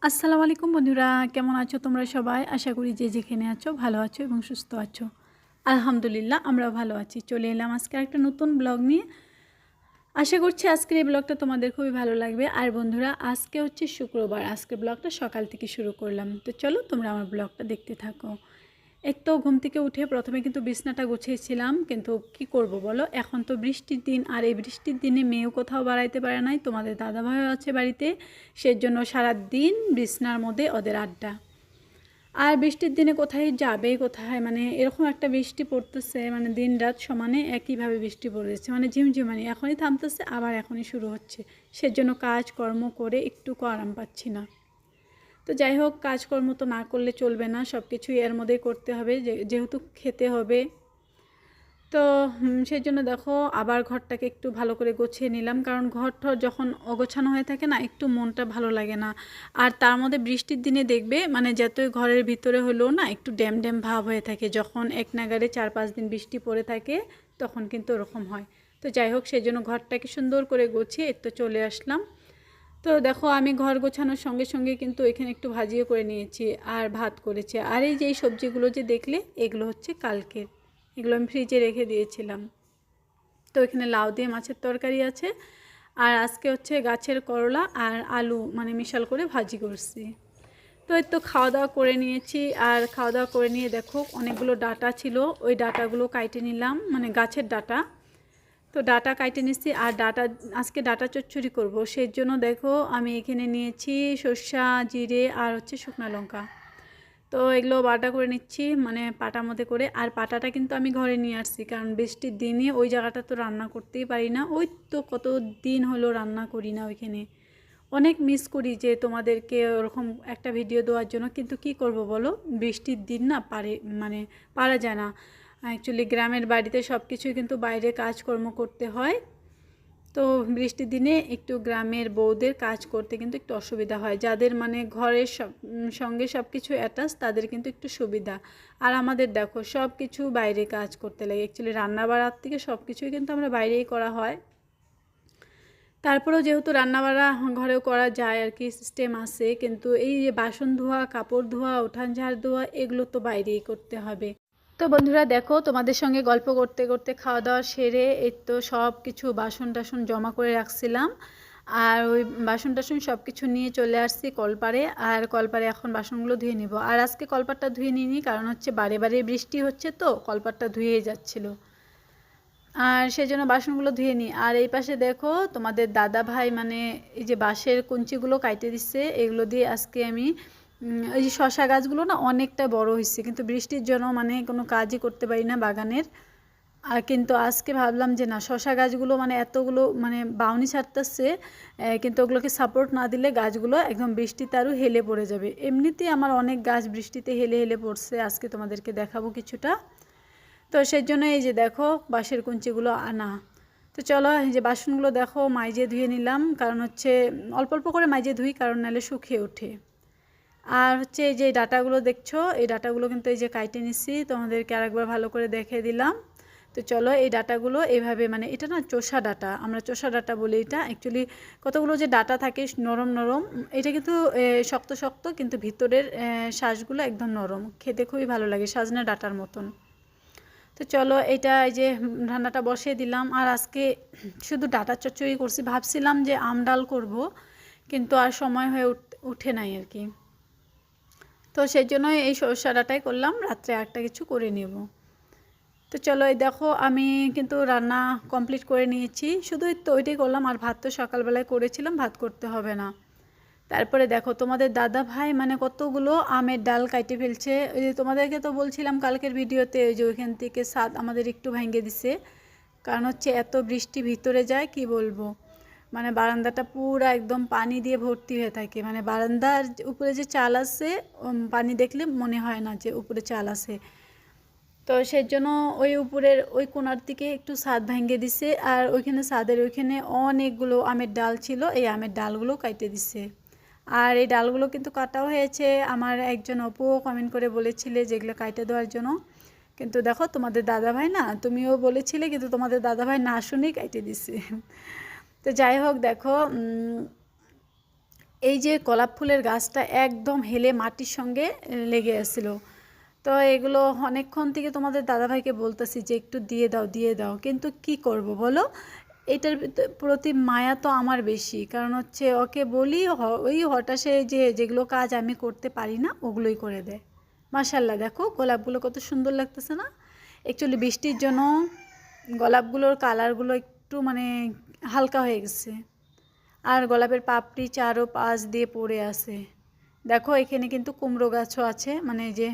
আসসালামু আলাইকুম বন্ধুরা, কেমন আছো তোমরা সবাই? আশা করি যে যেখানে আছো ভালো আছো এবং সুস্থ আছো। আলহামদুলিল্লাহ আমরাও ভালো আছি। চলে এলাম আজকে একটা নতুন ব্লগ নিয়ে। আশা করছি আজকের এই ব্লগটা তোমাদের খুবই ভালো লাগবে। আর বন্ধুরা, আজকে হচ্ছে শুক্রবার, আজকে ব্লগটা সকাল থেকে শুরু করলাম। তো চলো তোমরা আমার ব্লগটা দেখতে থাকো। এই তো ঘুম থেকে উঠে প্রথমে কিন্তু বিছনাটা গুছিয়েছিলাম, কিন্তু কি করব বলো, এখন তো বৃষ্টির দিন, আর এই বৃষ্টির দিনে মেয়েও কোথাও বাড়াইতে পারে নাই, তোমাদের দাদাভাইও আছে বাড়িতে, সেজন্য সারাদিন বিছনার মধ্যে ওদের আড্ডা। আর বৃষ্টির দিনে কোথায় যাবে, কোথায় মানে এরকম একটা বৃষ্টি পড়তেছে, মানে দিন রাত সমানে একইভাবে বৃষ্টি পড়েছে, মানে ঝিমঝিমানি, এখনই থামতেছে আবার এখনই শুরু হচ্ছে। সেজন্য কাজকর্ম করে একটুকু আরাম পাচ্ছি না। তো যাই হোক, কাজকর্ম তো না করলে চলবে না, সব কিছুই এর মধ্যেই করতে হবে, যেহেতু খেতে হবে। তো সেই জন্য দেখো আবার ঘরটাকে একটু ভালো করে গুছিয়ে নিলাম, কারণ ঘরটা যখন অগোছানো হয়ে থাকে না, একটু মনটা ভালো লাগে না। আর তার মধ্যে বৃষ্টির দিনে দেখবে, মানে যতই ঘরের ভিতরে হলেও না একটু ড্যাম ড্যাম ভাব হয়ে থাকে, যখন এক নাগাড়ে 4-5 দিন বৃষ্টি পড়ে থাকে তখন কিন্তু ওরকম হয়। তো যাই হোক, সেই জন্য ঘরটাকে সুন্দর করে গুছিয়ে একটু চলে আসলাম। তো দেখো আমি ঘর গোছানোর সঙ্গে সঙ্গে কিন্তু এখানে একটু ভাজিও করে নিয়েছি আর ভাত করেছি। আর এই যে এই সবজিগুলো যে দেখলে, এগুলো হচ্ছে কালকের, এগুলো আমি ফ্রিজে রেখে দিয়েছিলাম। তো এখানে লাউ দিয়ে মাছের তরকারি আছে, আর আজকে হচ্ছে গাছের করলা আর আলু মানে মিশাল করে ভাজি করছি। তো এই তো খাওয়া দাওয়া করে নিয়েছি, আর খাওয়া দাওয়া করে নিয়ে দেখো অনেকগুলো ডাটা ছিল, ওই ডাটাগুলো কাইটে নিলাম, মানে গাছের ডাটা। তো ডাটা কাইটে নিচ্ছি, আর ডাটা আজকে ডাটা চচ্চড়ি করব, সেই জন্য দেখো আমি এখানে নিয়েছি সর্ষা, জিরে আর হচ্ছে শুকনো লঙ্কা। তো এগুলো বাটা করে নিচ্ছি, মানে পাটার মধ্যে করে। আর পাটাটা কিন্তু আমি ঘরে নিয়ে আসছি, কারণ বৃষ্টির দিনে ওই জায়গাটা তো রান্না করতেই পারি না, ওই তো কত দিন হলো রান্না করি না ওইখানে। অনেক মিস করি যে তোমাদেরকে ওরকম একটা ভিডিও দেওয়ার জন্য, কিন্তু কি করব বলো, বৃষ্টির দিন না মানে পারা যায় না। অ্যাকচুয়ালি গ্রামের বাড়িতে সব কিছুই কিন্তু বাইরে কাজকর্ম করতে হয়। তো বৃষ্টির দিনে একটু গ্রামের বউদের কাজ করতে কিন্তু একটু অসুবিধা হয়, যাদের মানে ঘরের সঙ্গে সব কিছু অ্যাটাচ, তাদের কিন্তু একটু সুবিধা। আর আমাদের দেখো সব কিছু বাইরে কাজ করতে লাগে, অ্যাকচুয়ালি রান্না বাড়ার থেকে সব কিছুই কিন্তু আমরা বাইরেই করা হয়। তারপরেও যেহেতু রান্নাবাড়া ঘরেও করা যায় আর কি, সিস্টেম আছে, কিন্তু এই যে বাসন ধোয়া, কাপড় ধোয়া, উঠান ঝাড় দেওয়া, এগুলো তো বাইরেই করতে হবে। তো বন্ধুরা দেখো, তোমাদের সঙ্গে গল্প করতে করতে খাওয়া দাওয়া সেরে এই তো সব কিছু বাসন টাসন জমা করে রাখছিলাম, আর ওই বাসন টাসন সব কিছু নিয়ে চলে আসছি কলপারে। আর কলপারে এখন বাসনগুলো ধুয়ে নিব। আর আজকে কলপারটা ধুয়ে নিইনি, কারণ হচ্ছে বারে বারে বৃষ্টি হচ্ছে, তো কলপারটা ধুয়ে যাচ্ছিলো, আর সেই জন্য বাসনগুলো ধুয়ে নিই। আর এই পাশে দেখো তোমাদের দাদা ভাই মানে এই যে বাঁশের কঞ্চিগুলো কাটে দিচ্ছে, এগুলো দিয়ে আজকে আমি এই যে শশা গাছগুলো না অনেকটা বড় হয়েছে, কিন্তু বৃষ্টির জন্য মানে কোনো কাজই করতে পারি না বাগানের। আর কিন্তু আজকে ভাবলাম যে না, শশা গাছগুলো মানে এতগুলো মানে বাউনি ছাড়তেছে, কিন্তু ওগুলোকে সাপোর্ট না দিলে গাছগুলো একদম বৃষ্টিতে আরও হেলে পড়ে যাবে। এমনিতেই আমার অনেক গাছ বৃষ্টিতে হেলে হেলে পড়ছে, আজকে তোমাদেরকে দেখাবো কিছুটা। তো সেই জন্য এই যে দেখো বাঁশের কুঞ্চিগুলো আনা। তো চলো এই যে বাসনগুলো দেখো মাইজে ধুয়ে নিলাম, কারণ হচ্ছে অল্প অল্প করে মাইজে ধুই, কারণ নাহলে শুকিয়ে ওঠে। আর হচ্ছে এই যে ডাটাগুলো দেখছো, এই ডাটাগুলো কিন্তু এই যে কাইটে নিচ্ছি, তোমাদেরকে আরেকবার ভালো করে দেখে দিলাম। তো চলো এই ডাটাগুলো এইভাবে, মানে এটা না চোষা ডাটা, আমরা চোষা ডাটা বলি এটা। অ্যাকচুয়ালি কতগুলো যে ডাটা থাকে নরম নরম, এটা কিন্তু শক্ত শক্ত, কিন্তু ভিতরের শ্বাসগুলো একদম নরম, খেতে খুবই ভালো লাগে, সাজনা ডাটার মতন। তো চলো এটা এই যে রান্নাটা বসিয়ে দিলাম। আর আজকে শুধু ডাটা চচ্চড়ি করছি, ভাবছিলাম যে আম ডাল করব, কিন্তু আর সময় হয়ে উঠে নাই আর কি। তো সেই জন্যই এই সরষা ডাটাই করলাম, রাত্রে একটা কিছু করে নেব। তো চলো এই দেখো আমি কিন্তু রান্না কমপ্লিট করে নিয়েছি, শুধু তো ওইটাই করলাম, আর ভাত তো সকালবেলায় করেছিলাম, ভাত করতে হবে না। তারপরে দেখো তোমাদের দাদা ভাই মানে কতগুলো আমের ডাল কাইটে ফেলছে। ওই যে তোমাদেরকে তো বলছিলাম কালকের ভিডিওতে, ওই যে ওইখান থেকে ছাদ আমাদের একটু ভেঙে দিছে, কারণ হচ্ছে এত বৃষ্টি ভিতরে যায় কি বলবো, মানে বারান্দাটা পুরো একদম পানি দিয়ে ভর্তি হয়ে থাকে, মানে বারান্দার উপরে যে চাল আছে, পানি দেখলে মনে হয় না যে উপরে চাল আছে। তো সেই জন্য ওই উপরের ওই কোণার দিকে একটু ছাদ ভেঙে দিছে, আর ওইখানে ছাদের ওইখানে অনেকগুলো আমের ডাল ছিল, এই আমের ডালগুলো কাটে দিছে। আর এই ডালগুলো কিন্তু কাটাও হয়েছে, আমার একজন অপুও কমেন্ট করে বলেছিলে যেগুলো কাটে দেওয়ার জন্য, কিন্তু দেখো তোমাদের দাদাভাই না, তুমিও বলেছিলে, কিন্তু তোমাদের দাদাভাই না শুনেই কাটে দিছে। তো যাই হোক দেখো এই যে গোলাপ ফুলের গাছটা একদম হেলে মাটির সঙ্গে লেগে আসছিল। তো এগুলো অনেকক্ষণ থেকে তোমাদের দাদাভাইকে বলতেছি যে একটু দিয়ে দাও, কিন্তু কি করব বলো, এটার প্রতি মায়া তো আমার বেশি, কারণ হচ্ছে ওকে বলি ওই হঠাৎ যেগুলো কাজ আমি করতে পারি না ওগুলোই করে দেয়। মাশাল্লাহ দেখো গোলাপগুলো কত সুন্দর লাগতেছে না। অ্যাকচুয়ালি বৃষ্টির জন্য গোলাপগুলোর কালারগুলো একটু মানে হালকা হয়ে গেছে, আর গোলাপের পাপড়ি চারো পাশ দিয়ে পড়ে আছে। দেখো এখানে কিন্তু কুমড়ো গাছও আছে, মানে যে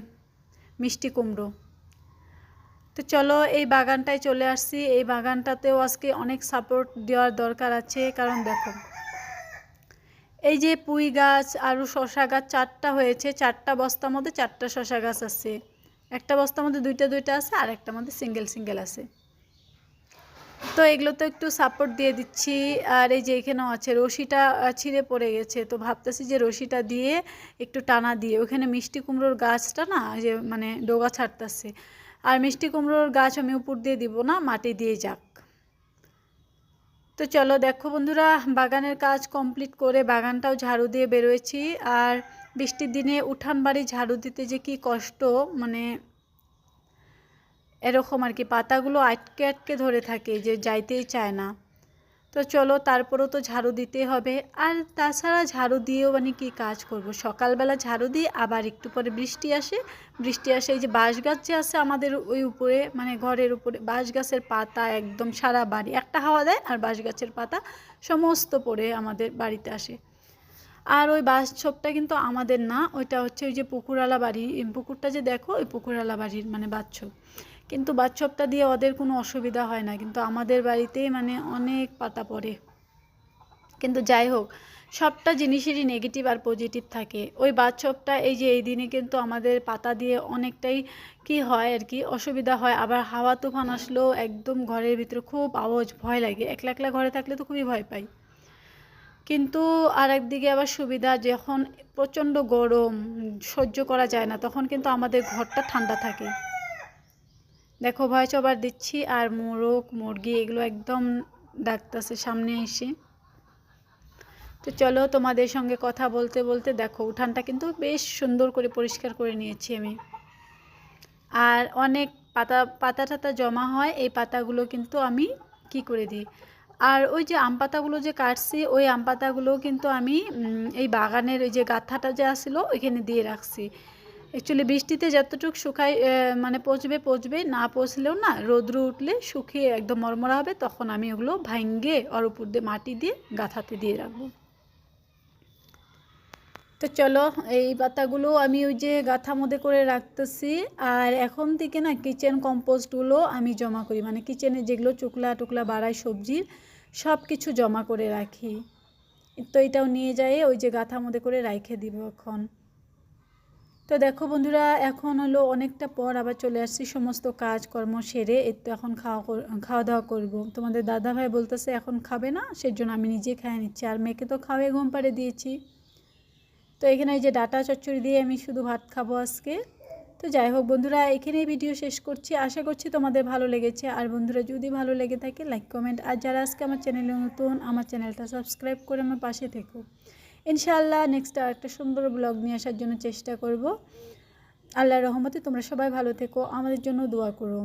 মিষ্টি কুমড়ো। তো চলো এই বাগানটায় চলে আসছি। এই বাগানটাতেও আজকে অনেক সাপোর্ট দেওয়ার দরকার আছে, কারণ দেখো এই যে পুঁই গাছ আর শশা গাছ 4টা হয়েছে, 4টা বস্তার মধ্যে 4টা শশা গাছ আছে। একটা বস্তার মধ্যে দুইটা আছে, আর একটার মধ্যে সিঙ্গেল আছে। তো এগুলো তো একটু সাপোর্ট দিয়ে দিচ্ছি। আর এই যে এখানেও আছে, রশিটা ছিঁড়ে পড়ে গেছে, তো ভাবতেছি যে রশিটা দিয়ে একটু টানা দিয়ে ওখানে মিষ্টি কুমড়োর গাছটা না যে মানে ডোগা ছাড়তেছে, আর মিষ্টি কুমড়োর গাছ আমি উপর দিয়ে দিব না, মাটি দিয়ে যাক। তো চলো দেখো বন্ধুরা, বাগানের কাজ কমপ্লিট করে বাগানটাও ঝাড়ু দিয়ে বেরোয়েছি। আর বৃষ্টির দিনে উঠান বাড়ি ঝাড়ু দিতে যে কি কষ্ট, মানে এরকম আর কি, পাতাগুলো আটকে ধরে থাকে যে যাইতেই চায় না। তো চলো তারপরও তো ঝাড়ু দিতে হবে। আর তাছাড়া ঝাড়ু দিয়েও মানে কি কাজ করব, সকালবেলা ঝাড়ু দিই, আবার একটু পরে বৃষ্টি আসে। এই যে বাঁশ গাছ যে আছে আমাদের ওই উপরে, মানে ঘরের উপরে, বাঁশ গাছের পাতা একদম সারা বাড়ি একটা হাওয়া দেয়, আর বাঁশ গাছের পাতা সমস্ত পড়ে আমাদের বাড়িতে আসে। আর ওই বাঁশ ছোপটা কিন্তু আমাদের না, ওইটা হচ্ছে ওই যে পুকুরওয়ালা বাড়ি, পুকুরটা যে দেখো ওই পুকুরওয়ালা বাড়ির মানে বাচ্চপ। কিন্তু বাচ্চপটা দিয়ে ওদের কোনো অসুবিধা হয় না, কিন্তু আমাদের বাড়িতেই মানে অনেক পাতা পড়ে। কিন্তু যাই হোক, সবটা জিনিসেরই নেগেটিভ আর পজিটিভ থাকে। ওই বাচ্চপটা এই যে এই দিনে কিন্তু আমাদের পাতা দিয়ে অনেকটাই কি হয় আর কি অসুবিধা হয়। আবার হাওয়া তুফান আসলেও একদম ঘরের ভিতরে খুব আওয়াজ, ভয় লাগে। একলা ঘরে থাকলে তো খুবই ভয় পাই। কিন্তু আর একদিকে আবার সুবিধা, যখন প্রচণ্ড গরম সহ্য করা যায় না, তখন কিন্তু আমাদের ঘরটা ঠান্ডা থাকে। দেখো ভয়েস ওভার দিচ্ছি, আর মোরগ মুরগি এগুলো একদম ডাকতেছে সামনে এসে। তো চলো তোমাদের সঙ্গে কথা বলতে বলতে দেখো উঠানটা কিন্তু বেশ সুন্দর করে পরিষ্কার করে নিয়েছি আমি। আর অনেক পাতা টাতা জমা হয়, এই পাতাগুলো কিন্তু আমি কি করে দিই। আর ওই যে আম পাতাগুলো যে কাটছি, ওই আম পাতাগুলোও কিন্তু আমি এই বাগানের ওই যে গাথাটা যে আসলো ওইখানে দিয়ে রাখছি। অ্যাকচুয়ালি বৃষ্টিতে যতটুকু শুকাই মানে পচবে, না পচলেও না রোদ্র উঠলে শুকিয়ে একদম মরমরা হবে, তখন আমি ওগুলো ভাঙ্গে ওর উপর দিয়ে মাটি দিয়ে গাথাতে দিয়ে রাখবো। তো চলো এই পাতাগুলো আমি ওই যে গাথা মধ্যে করে রাখতেছি। আর এখন থেকে না কিচেন কম্পোস্টগুলো আমি জমা করি, মানে কিচেনে যেগুলো টুকলা বাড়াই সবজির সব কিছু জমা করে রাখি। তো এটাও নিয়ে যাই ওই যে গাথা মধ্যে করে রাইখে দিব এখন। তো দেখো বন্ধুরা, এখন হলো অনেকটা পর আবার চলে আসছি সমস্ত কাজকর্ম সেরে। এর তো এখন খাওয়া দাওয়া করব। তোমাদের দাদাভাই বলতেছে এখন খাবে না, সেজন্য আমি নিজে খেয়ে নিচ্ছি, আর মেয়েকে তো খাওয়াই ঘুম পাড়ে দিয়েছি। তো এখানে এই যে ডাটা চচ্চড়ি দিয়ে আমি শুধু ভাত খাবো আজকে। তো যাই হোক বন্ধুরা, এখানেই ভিডিও শেষ করছি। আশা করছি তোমাদের ভালো লেগেছে। আর বন্ধুরা যদি ভালো লেগে থাকে লাইক কমেন্ট, আর যারা আজকে আমার চ্যানেলে নতুন আমার চ্যানেলটা সাবস্ক্রাইব করে আমার পাশে থেকো। ইনশাআল্লাহ নেক্সট আর একটা সুন্দর ব্লগ নিয়ে আসার জন্য চেষ্টা করব। আল্লাহর রহমতে তোমরা সবাই ভালো থেকো, আমাদের জন্য দোয়া করো।